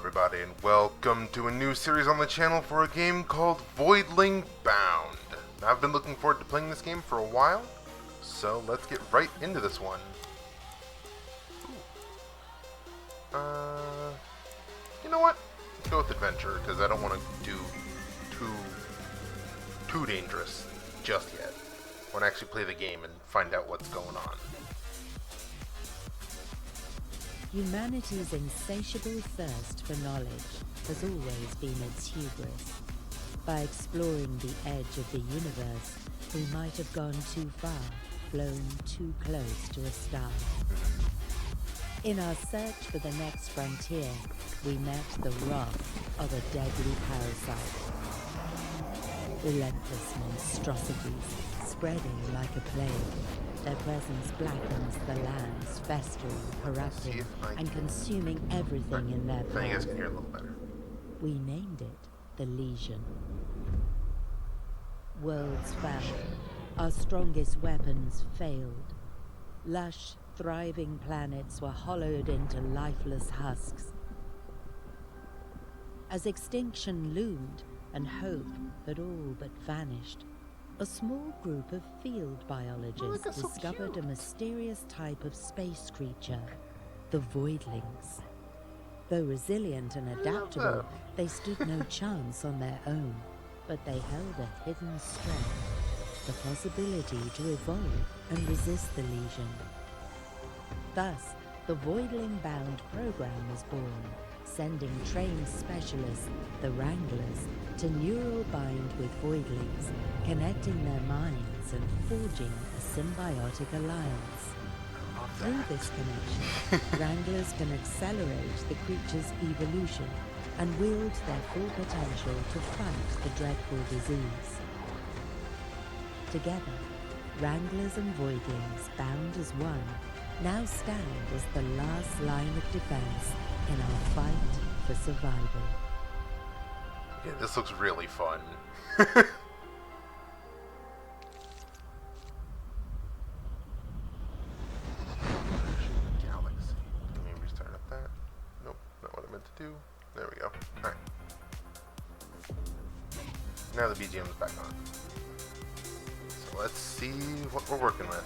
everybody, and welcome to a new series on the channel for a game called Voidling Bound. I've been looking forward to playing this game for a while, so let's get right into this one. You know what? Let's go with adventure, because I don't want to do too dangerous just yet. I want to actually play the game and find out what's going on. Humanity's insatiable thirst for knowledge has always been its hubris. By exploring the edge of the universe, we might have gone too far, flown too close to a star. In our search for the next frontier, we met the wrath of a deadly parasite. Relentless monstrosities, spreading like a plague. Their presence blackens the lands, festering, corrupting, and consuming everything in their path. I think you guys can hear a little better. We named it the Legion. Worlds fell. Our strongest weapons failed. Lush, thriving planets were hollowed into lifeless husks. As extinction loomed and hope had all but vanished, a small group of field biologists discovered a mysterious type of space creature, the Voidlings. Though resilient and adaptable, they stood no chance on their own, but they held a hidden strength, the possibility to evolve and resist the Legion. Thus, the Voidling Bound program was born, sending trained specialists, the Wranglers, to neural bind with Voidlings, connecting their minds and forging a symbiotic alliance. Through this connection, Wranglers can accelerate the creature's evolution and wield their full potential to fight the dreadful disease. Together, Wranglers and Voidlings, bound as one, now stand as the last line of defense in our fight for survival. Yeah, this looks really fun. Galaxy. Let me restart up that. Nope, not what I meant to do. There we go. Alright. Now the BGM is back on. So let's see what we're working with.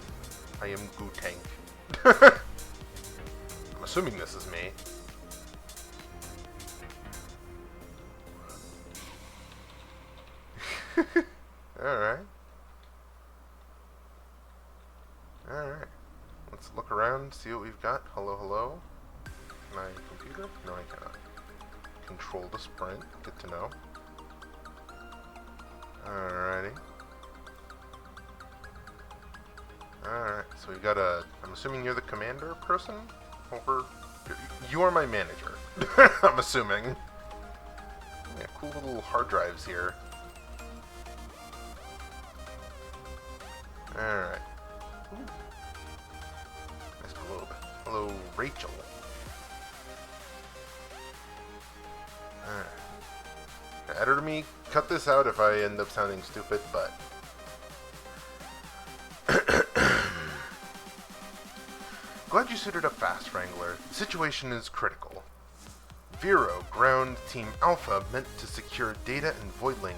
I am Goo-Tank. I'm assuming this is me. Alright. Alright. Let's look around, see what we've got. Hello, hello. My computer? No, I cannot. Control the sprint. Good to know. Alrighty. Alright, so we got a... I'm assuming you're the commander person? Over... You are my manager. I'm assuming. Yeah, cool little hard drives here. Alright. Nice globe. Hello, Rachel. Alright. Editor me, cut this out if I end up sounding stupid, but... Glad you suited up fast, Wrangler. The situation is critical. Vero, ground Team Alpha, meant to secure data and Voidlings.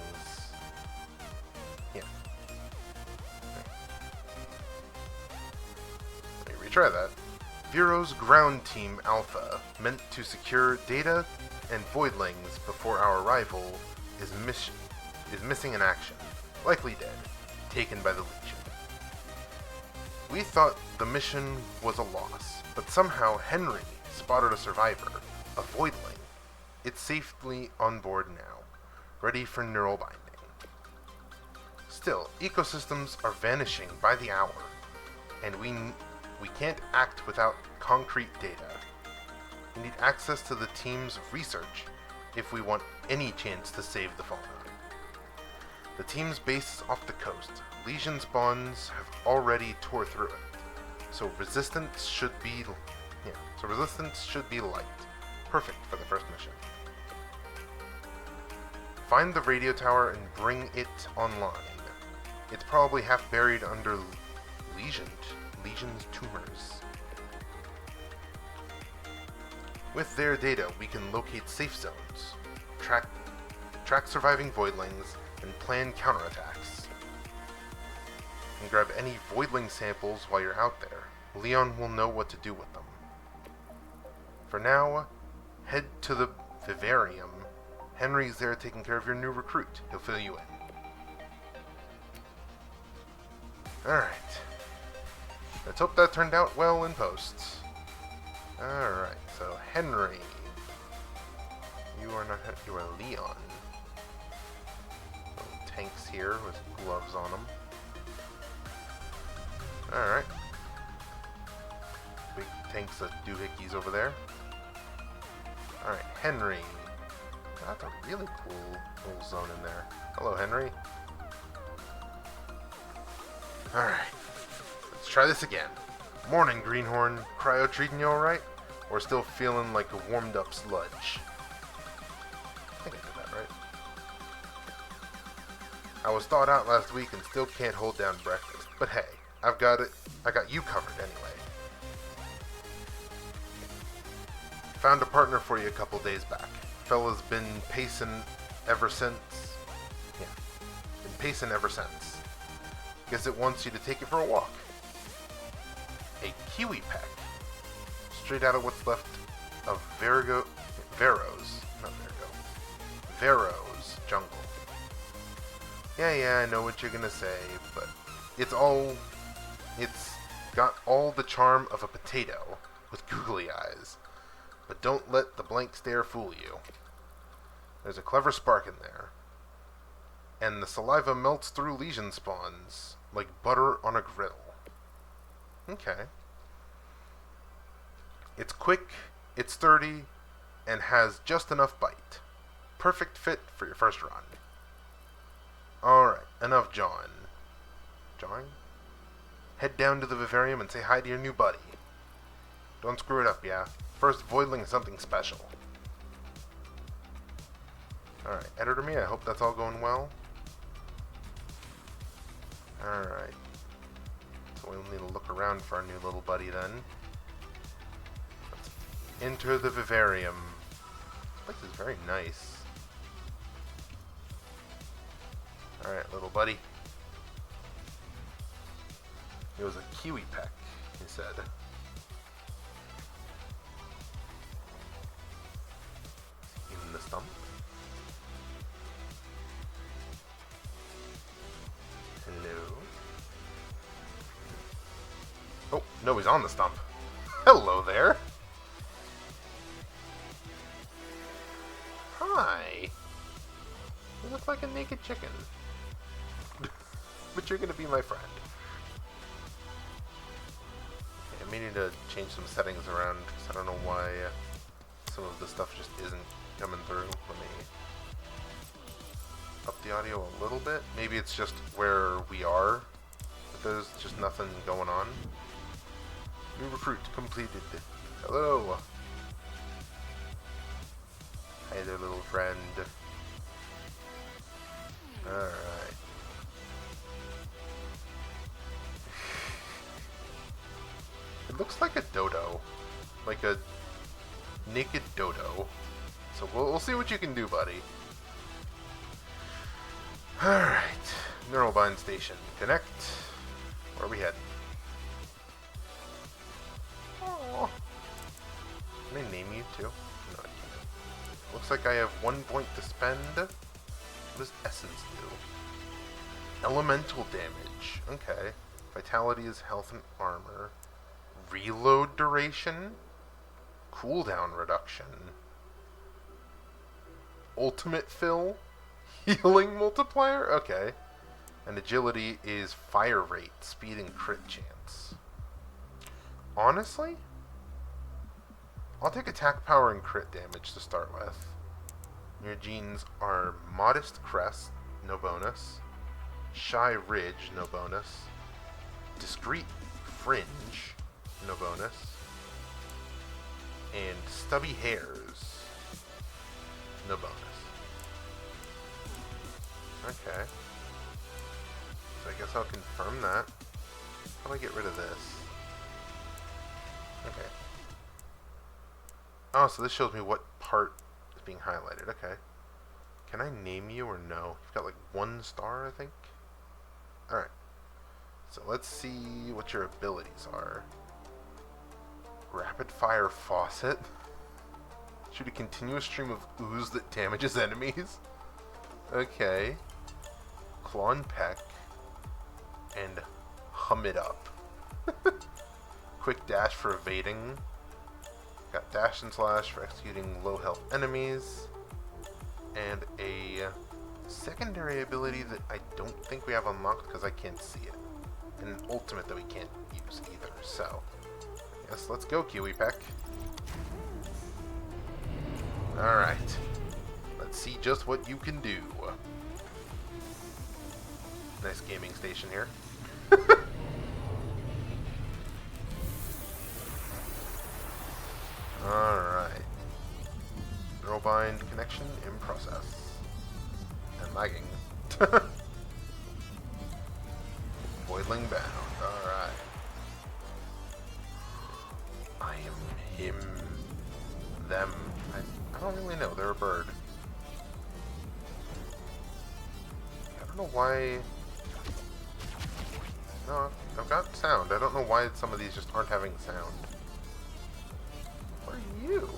Yeah. Let me retry that. Vero's ground Team Alpha, meant to secure data and Voidlings before our arrival, is missing in action. Likely dead. Taken by the Legion. We thought the mission was a loss, but somehow Henry spotted a survivor, a Voidling. It's safely on board now, ready for neural binding. Still, ecosystems are vanishing by the hour, and we can't act without concrete data. We need access to the team's research if we want any chance to save the fauna. The team's base is off the coast. Legion spawns have already tore through it, so resistance should be light. Perfect for the first mission. Find the radio tower and bring it online. It's probably half buried under Legion's tumors. With their data, we can locate safe zones, track surviving voidlings, and plan counterattacks. And grab any voidling samples while you're out there. Leon will know what to do with them. For now, head to the vivarium. Henry's there taking care of your new recruit. He'll fill you in. Alright. Let's hope that turned out well in post. Alright, so Henry. You are not Henry, you are Leon. Little tanks here with gloves on them. Alright. Big tanks of doohickeys over there. Alright, Henry. That's a really cool little zone in there. Hello, Henry. Alright. Let's try this again. Morning, Greenhorn. Cryo treating you alright? Or still feeling like a warmed up sludge? I think I did that right. I was thawed out last week and still can't hold down breakfast. But hey, I've got it. I got you covered anyway. Found a partner for you a couple days back. Fella's been pacing ever since. Yeah, been pacing ever since. Guess it wants you to take it for a walk. A kiwi peck. Straight out of what's left of Vero's jungle. Yeah, I know what you're gonna say, but it's got all the charm of a potato with googly eyes. But don't let the blank stare fool you. There's a clever spark in there. And the saliva melts through lesion spawns like butter on a griddle. Okay. It's quick, it's sturdy, and has just enough bite. Perfect fit for your first run. Alright, enough jawing. Jawing? Head down to the vivarium and say hi to your new buddy. Don't screw it up, yeah? First Voidling is something special. Alright, Editor Me, I hope that's all going well. Alright. So we'll need to look around for our new little buddy then. Let's enter the vivarium. This place is very nice. Alright, little buddy. It was a kiwi peck, he said. In the stump. Hello. Oh, no, he's on the stump. Hello there. Hi. You look like a naked chicken. But you're gonna be my friend. Okay, I may need to change some settings around because I don't know why some of the stuff just isn't coming through. Let me up the audio a little bit. Maybe it's just where we are, but there's just nothing going on. New recruit completed. Hello. Hi there, little friend. Alright. It looks like a dodo. Like a naked dodo. So we'll see what you can do, buddy. Alright. Neurobind Station. Connect. Where are we heading? Oh. Can I name you too? No, I can't. Looks like I have 1 point to spend. What does Essence do? Elemental damage. Okay. Vitality is health and armor. Reload duration. Cooldown reduction. Ultimate fill. Healing multiplier? Okay. And agility is fire rate, speed, and crit chance. Honestly, I'll take attack power and crit damage to start with. Your genes are Modest Crest, no bonus. Shy Ridge, no bonus. Discreet Fringe, no bonus. And Stubby Hairs, no bonus. Okay. So I guess I'll confirm that. How do I get rid of this? Okay. Oh, so this shows me what part is being highlighted. Okay. Can I name you or no? You've got like 1 star, I think. Alright. So let's see what your abilities are. Rapid fire faucet. Shoot a continuous stream of ooze that damages enemies. Okay. Claw and peck. And hum it up. Quick dash for evading. Got dash and slash for executing low health enemies. And a secondary ability that I don't think we have unlocked because I can't see it. And an ultimate that we can't use either. So, yes, let's go, Kiwi Peck. Alright. Let's see just what you can do. Nice gaming station here. Alright. Neurobind connection in process. And lagging. Voidling Bound. Alright. I am him. Them. I don't really know. They're a bird. I don't know why... No, I've got sound. I don't know why some of these just aren't having sound. What are you?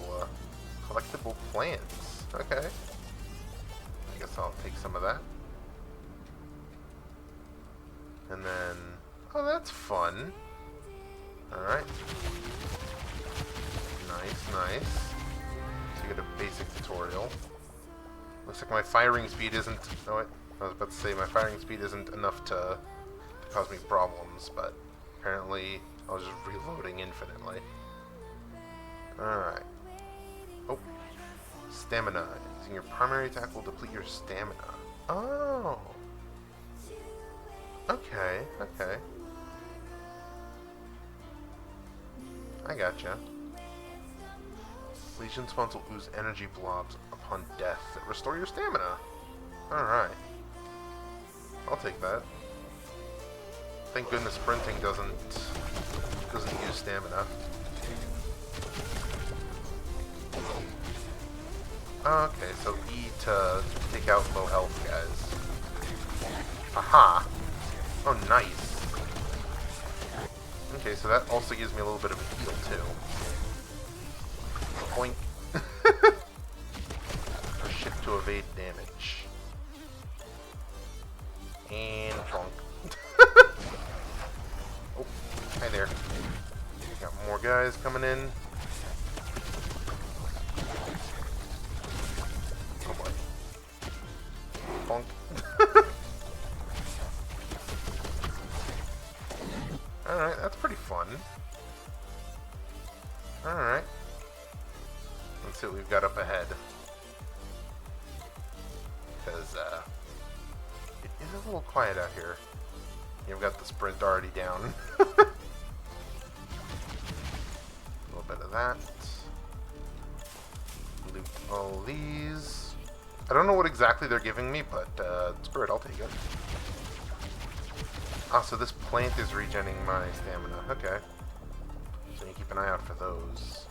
Collectible plants. Okay. I guess I'll take some of that. And then... Oh, that's fun. Alright. Nice, nice. So you get a basic tutorial. Looks like my firing speed isn't... Oh, wait. I was about to say my firing speed isn't enough to cause me problems, but apparently I was just reloading infinitely. Alright. Oh. Stamina. Using your primary attack will deplete your stamina. Oh. Okay, okay. I gotcha. Legion spawns will ooze energy blobs upon death that restore your stamina. Alright. I'll take that. Thank goodness sprinting doesn't use stamina. Okay, so E to take out low health guys. Aha! Oh, nice. Okay, so that also gives me a little bit of a heal, too. Boink. Or shift to evade damage. And bonk. Oh, hi there. Got more guys coming in. Oh boy. Bonk. Alright, that's pretty fun. Alright. Let's see what we've got up ahead. Because, it is a little quiet out here. You've got the sprint already down. A little bit of that. Loot all these. I don't know what exactly they're giving me, but, screw it, I'll take it. Ah, so this plant is regenerating my stamina. Okay. So you keep an eye out for those.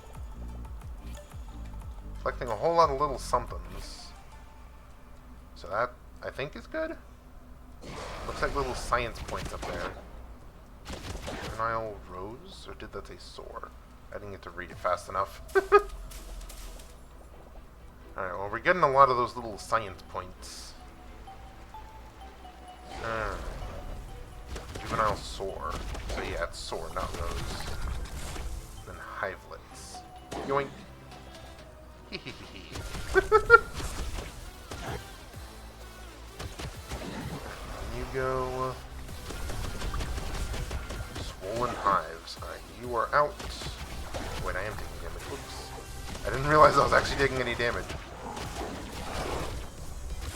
Collecting a whole lot of little somethings. So that, I think, is good. Looks like little science points up there. Juvenile rose? Or did that say soar? I didn't get to read it fast enough. Alright, well, we're getting a lot of those little science points. Juvenile soar. So yeah, it's soar, not rose. Then hivelets. Yoink. You go. Swollen hives. Alright, you are out. Wait, I am taking damage. Whoops. I didn't realize I was actually taking any damage.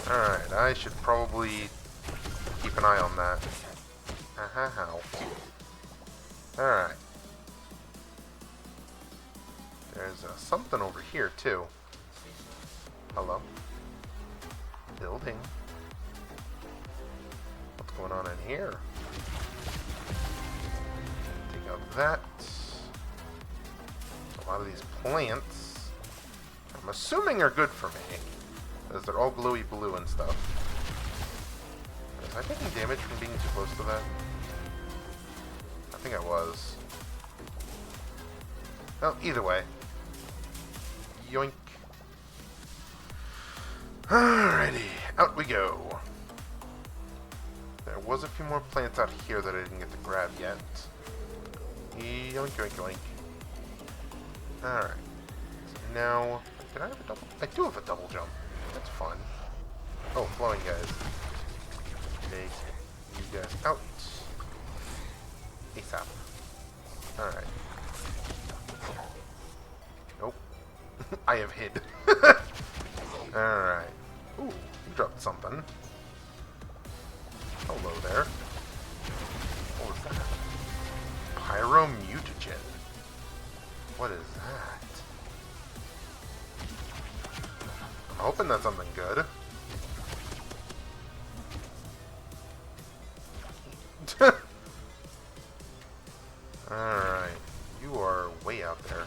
Alright, I should probably keep an eye on that. How? Alright. There's something over here, too. Hello? Building. What's going on in here? Take out that. A lot of these plants. I'm assuming are good for me, because they're all glowy blue and stuff. Was I taking damage from being too close to that? I think I was. Well, either way. Yoink. Alrighty, out we go. There was a few more plants out here that I didn't get to grab yet. Yoink, yoink, yoink. Alright. So now, did I have a double? I do have a double jump. That's fun. Oh, flowing guys. Take you guys out. ASAP. Alright. Nope. I have hid. Alright. Ooh, you dropped something. Hello there. What was that? Pyromutagen. What is that? I'm hoping that's something good. Alright. You are way out there.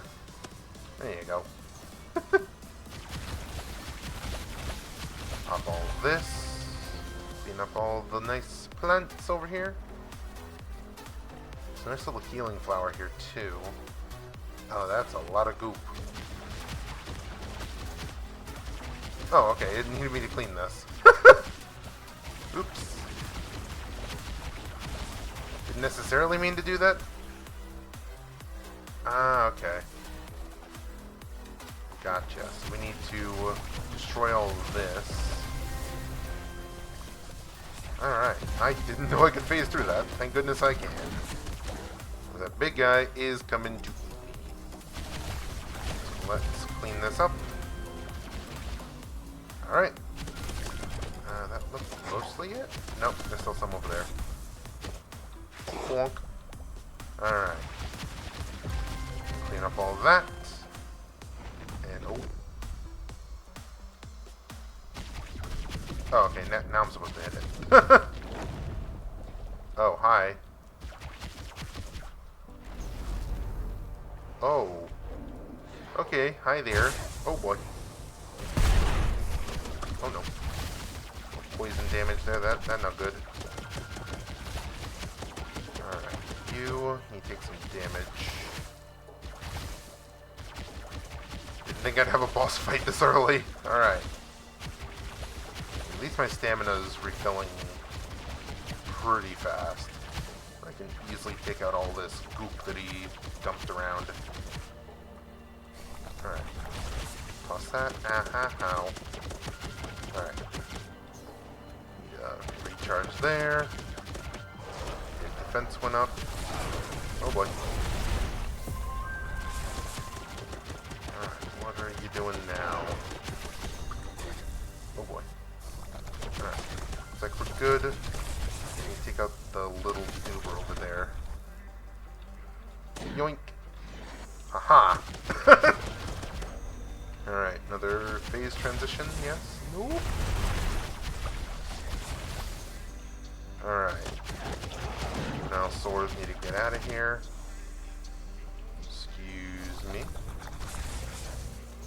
There you go. Up all this. Clean up all the nice plants over here. There's a nice little healing flower here too. Oh, that's a lot of goop. Oh, okay. It needed me to clean this. Oops. Didn't necessarily mean to do that. Ah, okay. Gotcha. So we need to destroy all of this. Alright. I didn't know I could phase through that. Thank goodness I can. That big guy is coming to me. So let's clean this up. Alright. That looks mostly it. Nope, there's still some over there. Bonk. Alright. Clean up all of that. And oh. Oh, okay, now I'm supposed to hit it. Oh, hi. Oh. Okay, hi there. Oh boy. Oh no. Poison damage there, that's not good. Alright, you take some damage. Didn't think I'd have a boss fight this early. Alright. At least my stamina is refilling pretty fast. I can easily take out all this goop that he dumped around. Alright. Toss that. Ow. Alright. Recharge there. Your defense went up. Oh boy. Alright, what are you doing now? Oh boy. Alright. Looks like we're good. Let me take out the little goober over there. Yoink. Aha! Alright, another phase transition, yes? Nope. Alright. Now swords need to get out of here. Excuse me.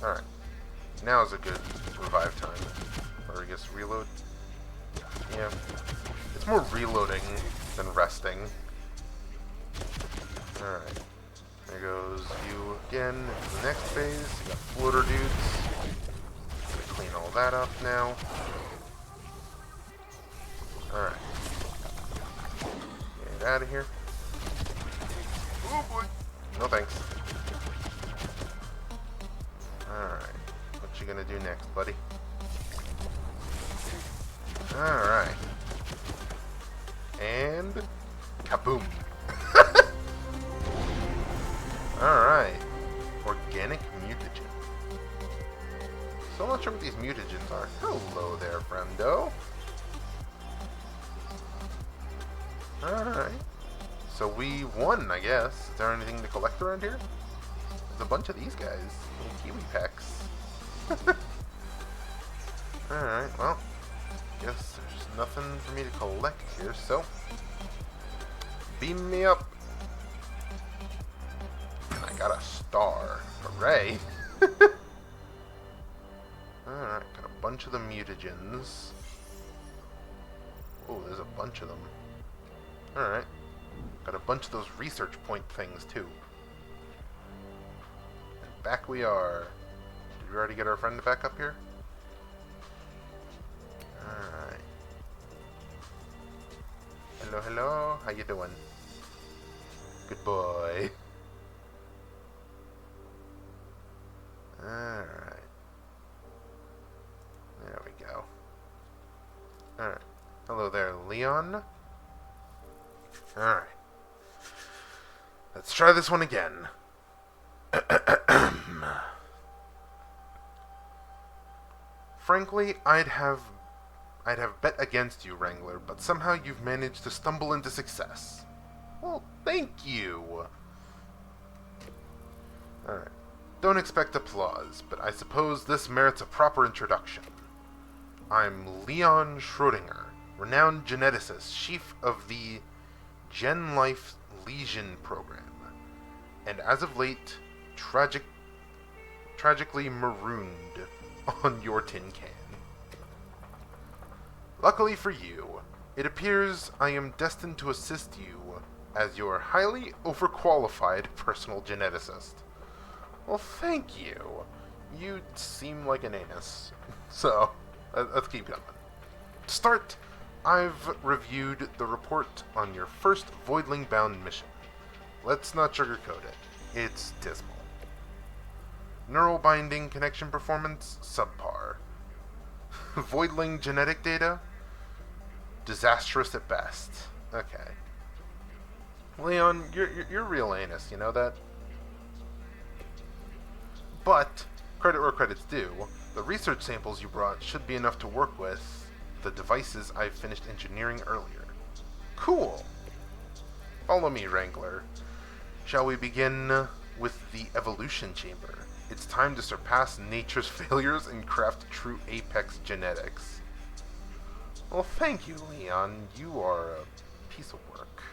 Alright. Now is a good revive time. Or I guess reload. Yeah. It's more reloading than resting. Alright. There goes you again into the next phase. You got floater dudes. Gonna clean all that up now. Alright. Get out of here. Oh boy. No thanks. Alright. What you gonna do next, buddy? Alright. And kaboom. Alright. Organic mutagen. So I'm not sure what these mutagens are. Hello there, friendo. Alright. So we won, I guess. Is there anything to collect around here? There's a bunch of these guys. Little kiwi pecks. Alright, well. Guess there's nothing for me to collect here, so beam me up. And I got a star. Hooray. Alright, got a bunch of the mutagens. Oh, there's a bunch of them. Alright. Got a bunch of those research point things, too. And back we are. Did we already get our friend back up here? Alright. Hello, hello. How you doing? Good boy. Alright. There we go. Alright. Hello there, Leon. Alright. Let's try this one again. Frankly, I'd have bet against you, Wrangler, but somehow you've managed to stumble into success. Well, thank you. Alright. Don't expect applause, but I suppose this merits a proper introduction. I'm Leon Schrodinger, renowned geneticist, chief of the Gen Life Lesion program, and as of late, tragically marooned on your tin can. Luckily for you, it appears I am destined to assist you as your highly overqualified personal geneticist. Well, thank you. You seem like an anus. So, let's keep going. To start, I've reviewed the report on your first Voidling Bound mission. Let's not sugarcoat it. It's dismal. Neural binding connection performance, subpar. Voidling genetic data, disastrous at best. Okay. Leon, you're real anus, you know that? But, credit where credit's due, the research samples you brought should be enough to work with the devices I finished engineering earlier. Cool! Follow me, Wrangler. Shall we begin with the evolution chamber? It's time to surpass nature's failures and craft true apex genetics. Well, thank you, Leon. You are a piece of work.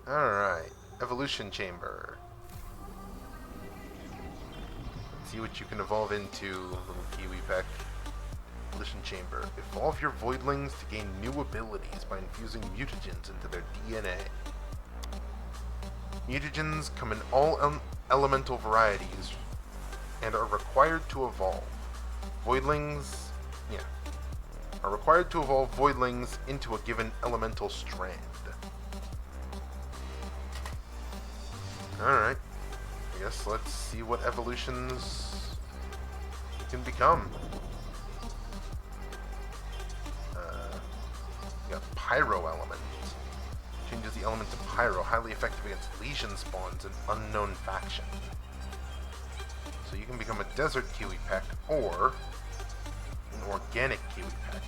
Alright, evolution chamber. Let's see what you can evolve into, little Kiwi Peck. Evolution chamber. Evolve your voidlings to gain new abilities by infusing mutagens into their DNA. Mutagens come in all elemental varieties and are required to evolve. Are required to evolve voidlings into a given elemental strand. Alright. I guess let's see what evolutions you can become. You got Pyro Element. Changes the element to Pyro, highly effective against lesion spawns and unknown faction. So you can become a Desert Kiwi Peck or an Organic Kiwi Peck,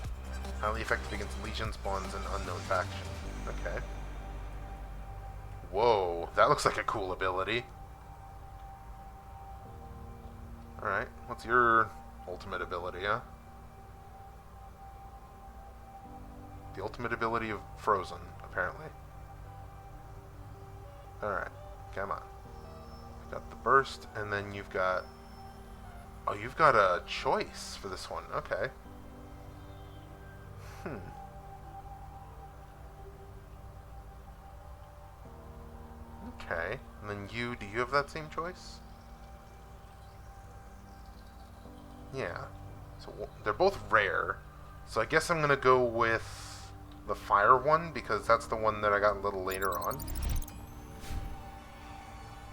highly effective against lesion spawns and unknown faction. Okay. Whoa, that looks like a cool ability. Alright, what's your ultimate ability, huh? The ultimate ability of Frozen, apparently. Alright, come on. Got the burst, and then you've got... Oh, you've got a choice for this one. Okay. Okay, and then do you have that same choice? Yeah. So they're both rare. So I guess I'm gonna go with the fire one, because that's the one that I got a little later on.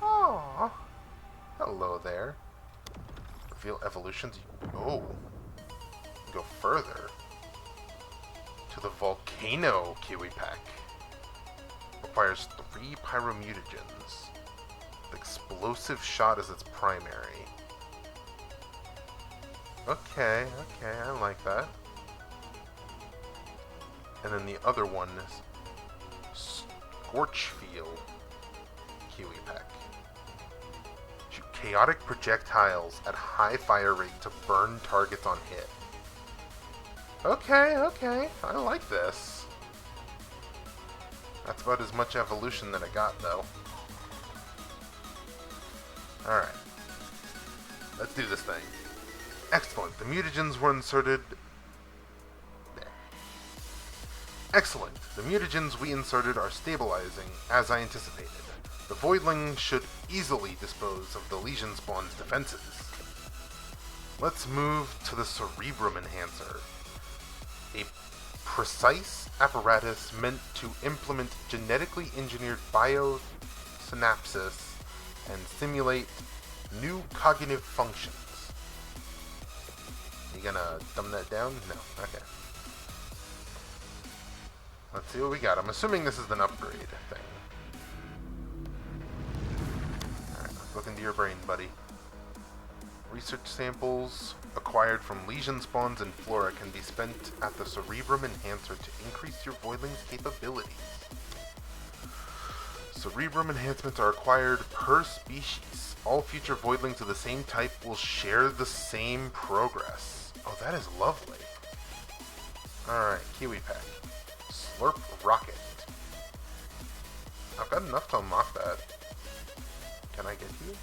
Aww. Hello there. Reveal evolutions. Oh. Go further. To the Volcano Kiwi Peck. Requires 3 pyromutagens. The explosive shot is its primary. Okay, I like that. And then the other one is Scorchfield Kiwi Peck. Shoot chaotic projectiles at high fire rate to burn targets on hit. Okay, I like this. That's about as much evolution that I got, though. Alright. Let's do this thing. Excellent. The mutagens were inserted. Excellent. The mutagens we inserted are stabilizing, as I anticipated. The Voidling should easily dispose of the Legion Spawn's defenses. Let's move to the Cerebrum Enhancer, a precise apparatus meant to implement genetically engineered biosynapses and simulate new cognitive functions. You gonna dumb that down? No. Okay. Let's see what we got. I'm assuming this is an upgrade thing. Alright, let's look into your brain, buddy. Research samples acquired from lesion spawns and flora can be spent at the Cerebrum Enhancer to increase your Voidling's capabilities. Cerebrum enhancements are acquired per species. All future Voidlings of the same type will share the same progress. Oh, that is lovely. Alright, Kiwi Pack. Slurp Rocket. I've got enough to unlock that. Can I get you?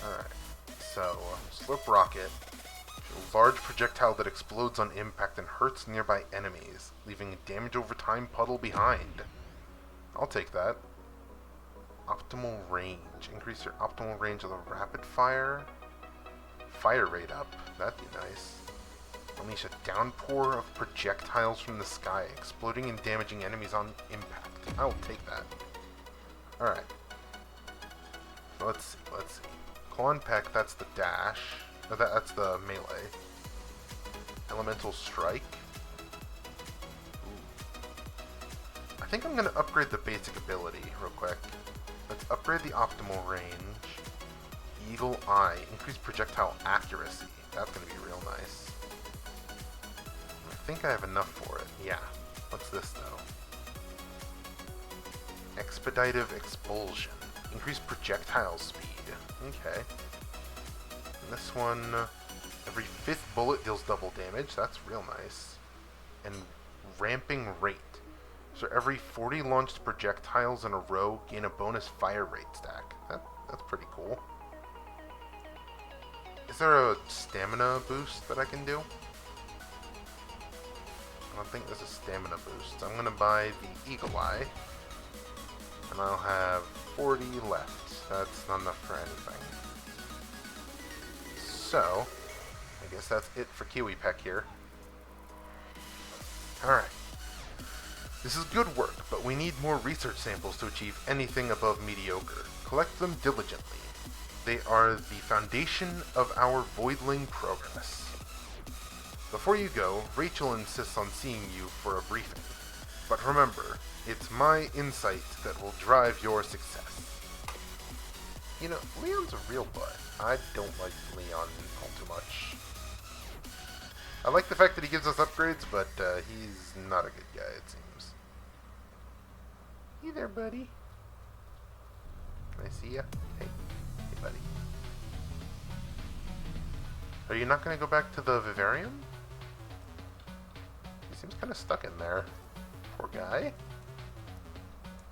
Alright, so Slurp Rocket. A large projectile that explodes on impact and hurts nearby enemies, leaving a damage over time puddle behind. I'll take that. Optimal range. Increase your optimal range of the rapid fire. Fire rate up. That'd be nice. Unleash a downpour of projectiles from the sky, exploding and damaging enemies on impact. I'll take that. Alright. So let's see. Claw Peck, that's the dash. Or that's the melee. Elemental Strike. Ooh. I think I'm going to upgrade the basic ability real quick. Let's upgrade the optimal range. Eagle Eye. Increase projectile accuracy. That's going to be real nice. I think I have enough for it. Yeah. What's this, though? Expeditive Expulsion. Increase projectile speed. Okay. And this one, every 5th bullet deals double damage. That's real nice. And Ramping Rate. So every 40 launched projectiles in a row gain a bonus fire rate stack. That's pretty cool. Is there a stamina boost that I can do? I don't think there's a stamina boost. I'm going to buy the Eagle Eye. And I'll have 40 left. That's not enough for anything. So, I guess that's it for Kiwi Peck here. Alright. This is good work, but we need more research samples to achieve anything above mediocre. Collect them diligently. They are the foundation of our Voidling progress. Before you go, Rachel insists on seeing you for a briefing. But remember, it's my insight that will drive your success. You know, Leon's a real butt. I don't like Leon all too much. I like the fact that he gives us upgrades, but he's not a good guy, it seems. Hey there, buddy. Can I see ya? Hey. Hey, buddy. Are you not going to go back to the Vivarium? He seems kind of stuck in there. Poor guy.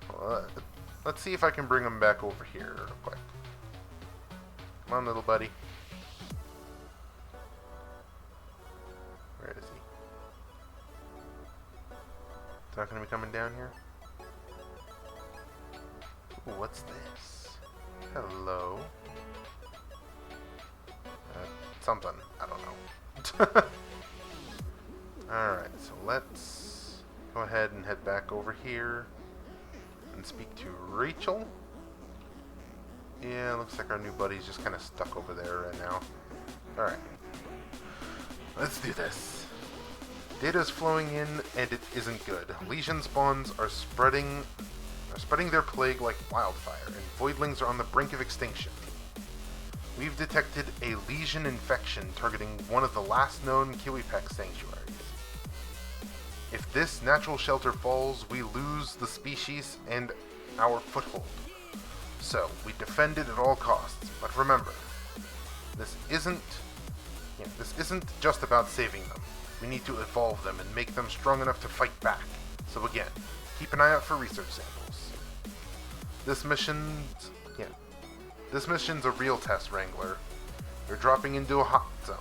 Well, let's see if I can bring him back over here real quick. Come on, little buddy. Where is he? Is that going to be coming down here? Ooh, what's this? Hello. Something. I don't know. Alright, so let's go ahead and head back over here and speak to Rachel. Yeah, looks like our new buddy's just kind of stuck over there right now. Alright. Let's do this. Data's flowing in, and it isn't good. Legion spawns are spreading their plague like wildfire, and Voidlings are on the brink of extinction. We've detected a lesion infection targeting one of the last known Kiwi Peck sanctuaries. If this natural shelter falls, we lose the species and our foothold. So, we defend it at all costs, but remember, this isn't just about saving them. We need to evolve them and make them strong enough to fight back. So again, keep an eye out for research samples. This mission's This mission's a real test, Wrangler. You're dropping into a hot zone.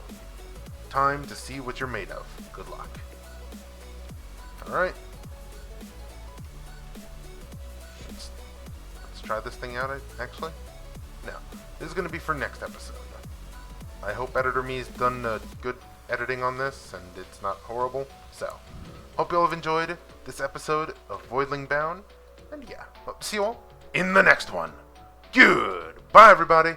Time to see what you're made of. Good luck. Alright. Let's try this thing out, actually. No. This is going to be for next episode. I hope Editor Me's done good editing on this, and it's not horrible. So, hope you all have enjoyed this episode of Voidling Bound. And yeah, hope to see you all in the next one. Goodbye, everybody.